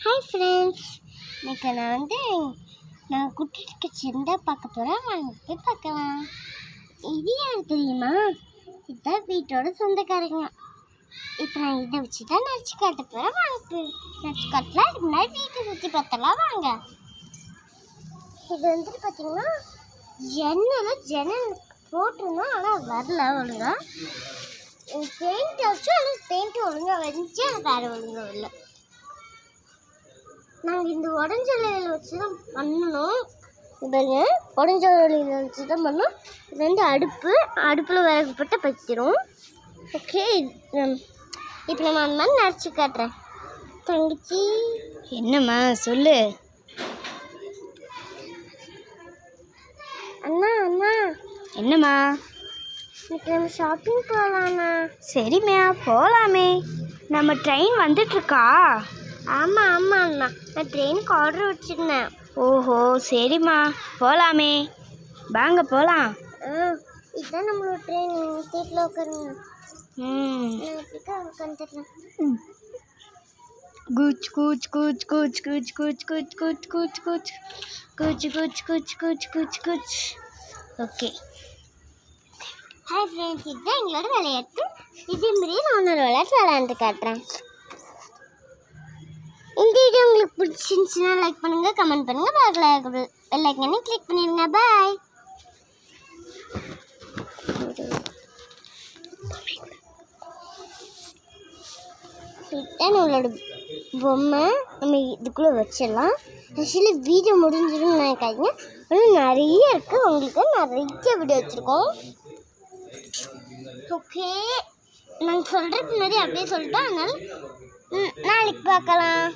Hi friends, இன்னைக்கு நான் குட்டிக்கு செண்டை பார்க்க போகிறேன். வாங்க போய் பார்க்கலாம். இது யார் தெரியுமா? இதுதான் வீட்டோட சொந்தக்காரங்க. இப்போ நான் இதை வச்சு தான் நடிச்சு காட்ட போகிறேன். வாங்க போய் நடிச்சு காட்டலாம். இதுக்கு முன்னாடி வீட்டை சுற்றி பார்த்தலாம். வாங்க. இது பார்த்தீங்கன்னா ஜன்னல் போட்டுருந்தோம், ஆனால் வரல ஒழுங்கா. பெயிண்ட் வச்சு ஆனால் பெயிண்ட் ஒழுங்காக வந்துச்சு, எனக்கு வேறு ஒழுங்காக இல்லை. நாங்கள் இந்த உடஞ்ச இலையில் வச்சு தான் பண்ணணும். பாருங்க, உடஞ்ச இலையில் வச்சு தான் பண்ணோம். இது அடுப்பில் விறகு போட்டு வைக்கிறோம். ஓகே, இப்போ நம்ம அந்த மாதிரி நடிச்சு காட்டுறேன். தங்கச்சி என்னம்மா சொல்லு. அண்ணா என்னம்மா? இன்னைக்கு நம்ம ஷாப்பிங் போகலாண்ணா. சரிம்மா போகலாமே. நம்ம ட்ரெயின் வந்துட்டுருக்கா? ஆமாம் அண்ணா, நான் ட்ரெயினுக்கு ஆர்டர் வச்சுருந்தேன். ஓஹோ சரிம்மா போகலாமே, வாங்க போகலாம். இதுதான் நம்மளோட ட்ரெயின். சீட்டில் உட்காருங்க. உட்காந்துருக்கேன். குச் குச் குச் குச் குச் குச் குச் குச் குச் குச் குச் குச் குச் குச் குச் குச். ஓகே, ஹாய் ஃப்ரெண்ட்ஸ், இதுதான் எங்களோட விளையாட்டு. இதே மாதிரி நான் இன்னொரு விளையாட்டு விளையாண்டு காட்டுறேன். இந்த வீடியோ உங்களுக்கு பிடிச்சிருந்துச்சுன்னா லைக் பண்ணுங்கள், கமெண்ட் பண்ணுங்கள், பக்கத்தில் பெல் ஐக்கானை கிளிக் பண்ணிடுங்க. பாய். இதுதான் நம்மளோட பொம்மை. நம்ம இதுக்குள்ளே வச்சிடலாம். ஆக்சுவலி வீடியோ முடிஞ்சிடும்னு நினைக்காதீங்க, ஆனால் நிறைய இருக்குது. உங்களுக்கு நிறைய வீடியோ வச்சுருக்கோம். ஓகே, நாங்கள் சொல்கிறதுக்கு முன்னாடி அப்படியே சொல்லிட்டோம். அதனால் நாளைக்கு பார்க்கலாம்.